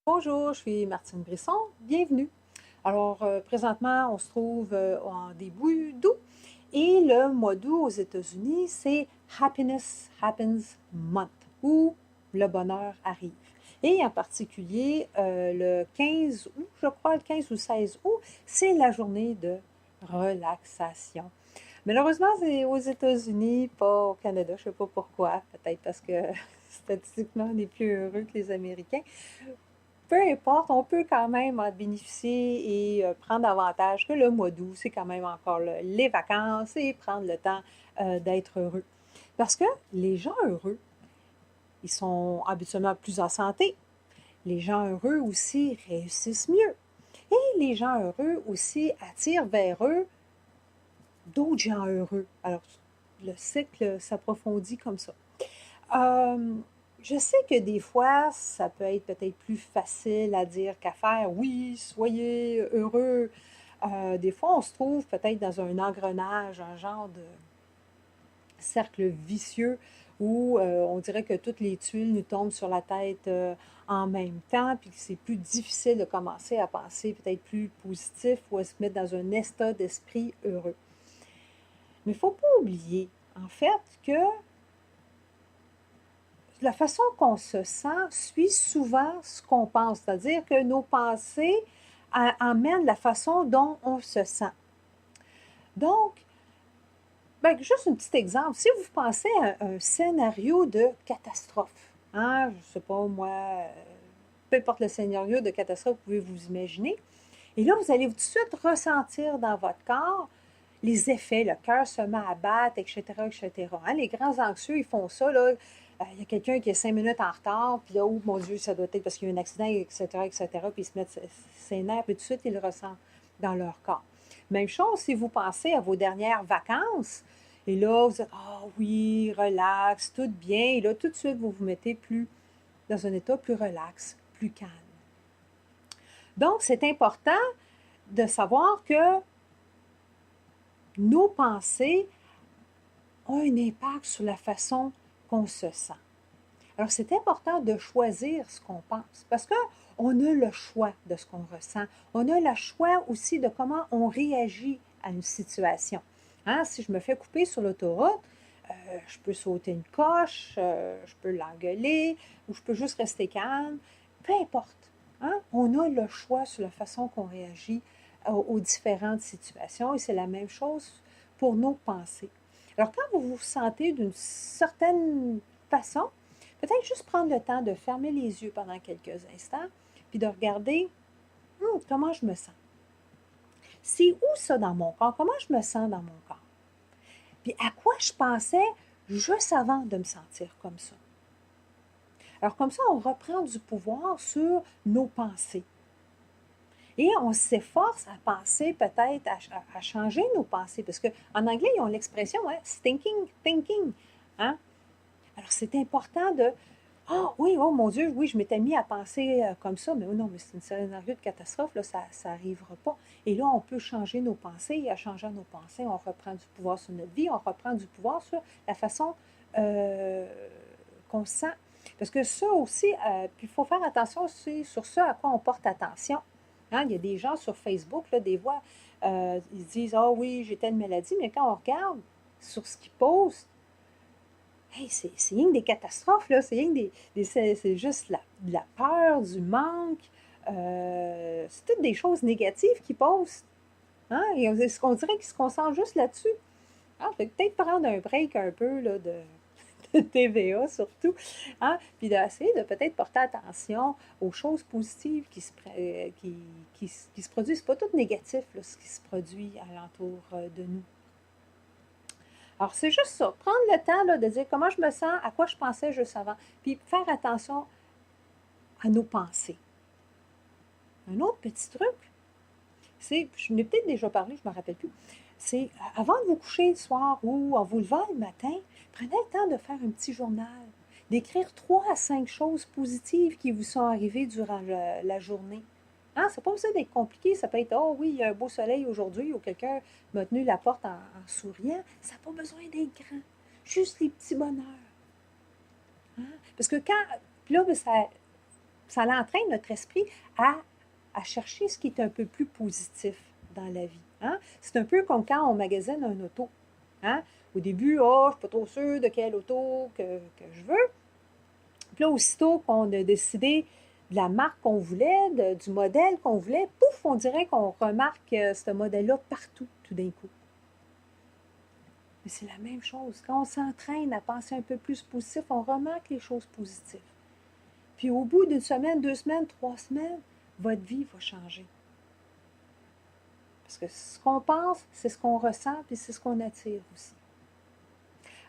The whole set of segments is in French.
Bonjour, je suis Martine Brisson, bienvenue. Alors, présentement, on se trouve en début d'août et le mois d'août aux États-Unis, c'est Happiness Happens Month, où le bonheur arrive. Et en particulier, le 15 août, je crois, le 15 ou 16 août, c'est la journée de relaxation. Malheureusement, c'est aux États-Unis, pas au Canada. Je ne sais pas pourquoi. Peut-être parce que statistiquement, on est plus heureux que les Américains. Peu importe, on peut quand même en bénéficier et prendre avantage que le mois d'août, c'est quand même encore les vacances et prendre le temps d'être heureux. Parce que les gens heureux, ils sont habituellement plus en santé. Les gens heureux aussi réussissent mieux. Et les gens heureux aussi attirent vers eux d'autres gens heureux. Alors, le cycle s'approfondit comme ça. Euh, je sais que des fois, ça peut être peut-être plus facile à dire qu'à faire. Oui, soyez heureux. Des fois, on se trouve peut-être dans un engrenage, un genre de cercle vicieux où on dirait que toutes les tuiles nous tombent sur la tête en même temps, puis que c'est plus difficile de commencer à penser peut-être plus positif ou à se mettre dans un état d'esprit heureux. Mais il ne faut pas oublier, en fait, que la façon qu'on se sent suit souvent ce qu'on pense, c'est-à-dire que nos pensées emmènent la façon dont on se sent. Donc, ben, juste un petit exemple, si vous pensez à un scénario de catastrophe, hein, je ne sais pas moi, peu importe le scénario de catastrophe que vous pouvez vous imaginer, et là, vous allez tout de suite ressentir dans votre corps les effets, le cœur se met à battre, etc., etc. Hein, les grands anxieux, ils font ça, là. Il y a quelqu'un qui est 5 minutes en retard, puis là, oh mon Dieu, ça doit être parce qu'il y a eu un accident, etc., etc., puis ils se mettent ses nerfs, puis tout de suite, ils le ressentent dans leur corps. Même chose si vous pensez à vos dernières vacances, et là, vous êtes, ah oui, relax, tout bien, et là, tout de suite, vous vous mettez plus dans un état plus relax, plus calme. Donc, c'est important de savoir que nos pensées ont un impact sur la façon qu'on se sent. Alors, c'est important de choisir ce qu'on pense parce qu'on a le choix de ce qu'on ressent. On a le choix aussi de comment on réagit à une situation. Hein, si je me fais couper sur l'autoroute, je peux sauter une coche, je peux l'engueuler ou je peux juste rester calme. Peu importe. Hein, on a le choix sur la façon qu'on réagit aux différentes situations et c'est la même chose pour nos pensées. Alors, quand vous vous sentez d'une certaine façon, peut-être juste prendre le temps de fermer les yeux pendant quelques instants, puis de regarder comment je me sens. C'est où ça dans mon corps? Comment je me sens dans mon corps? Puis à quoi je pensais juste avant de me sentir comme ça? Alors comme ça, on reprend du pouvoir sur nos pensées. Et on s'efforce à penser peut-être à changer nos pensées, parce qu'en anglais, ils ont l'expression hein, thinking, thinking. Hein? Alors c'est important de ah oui, oh mon Dieu, oui, je m'étais mis à penser comme ça, mais oh non, mais c'est un scénario de catastrophe, là, ça n'arrivera pas. Et là, on peut changer nos pensées, et en changeant nos pensées, on reprend du pouvoir sur notre vie, on reprend du pouvoir sur la façon euh, qu'on se sent. Parce que ça aussi, puis il faut faire attention aussi sur ce à quoi on porte attention. Hein, il y a des gens sur Facebook, là, des fois, ils disent, ah oui, j'ai telle maladie, mais quand on regarde sur ce qu'ils postent, hey, c'est rien que des catastrophes, là. C'est rien que c'est juste de la peur, du manque. C'est toutes des choses négatives qu'ils postent. Hein? Et on dirait qu'ils se concentrent juste là-dessus. Ah, fait peut-être prendre un break un peu là, de TVA surtout. Hein? Puis d'essayer de peut-être porter attention aux choses positives qui se produisent. C'est pas tout négatif là, ce qui se produit alentour de nous. Alors, c'est juste ça. Prendre le temps là, de dire comment je me sens, à quoi je pensais juste avant, puis faire attention à nos pensées. Un autre petit truc, c'est, je n'ai peut-être déjà parlé, je ne me rappelle plus, c'est avant de vous coucher le soir ou en vous levant le matin, prenez le temps de faire un petit journal, d'écrire 3 à 5 choses positives qui vous sont arrivées durant la journée. Hein? C'est pas besoin d'être compliqué, ça peut être oh oui, il y a un beau soleil aujourd'hui ou quelqu'un m'a tenu la porte en souriant. Ça n'a pas besoin d'être grand. Juste les petits bonheurs. Hein? Parce que quand. Puis là, ben, ça. ça l'entraîne notre esprit à chercher ce qui est un peu plus positif dans la vie. Hein? C'est un peu comme quand on magasine un auto. Hein? Au début, oh, je ne suis pas trop sûre de quelle auto que je veux. Puis là, aussitôt qu'on a décidé de la marque qu'on voulait, du modèle qu'on voulait, pouf, on dirait qu'on remarque ce modèle-là partout, tout d'un coup. Mais c'est la même chose. Quand on s'entraîne à penser un peu plus positif, on remarque les choses positives. Puis au bout d'une semaine, 2 semaines, 3 semaines, votre vie va changer. Parce que ce qu'on pense, c'est ce qu'on ressent, puis c'est ce qu'on attire aussi.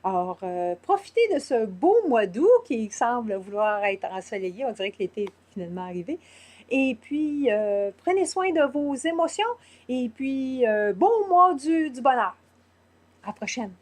Alors, profitez de ce beau mois d'août qui semble vouloir être ensoleillé. On dirait que l'été est finalement arrivé. Et puis, prenez soin de vos émotions. Et puis, bon mois du bonheur. À la prochaine.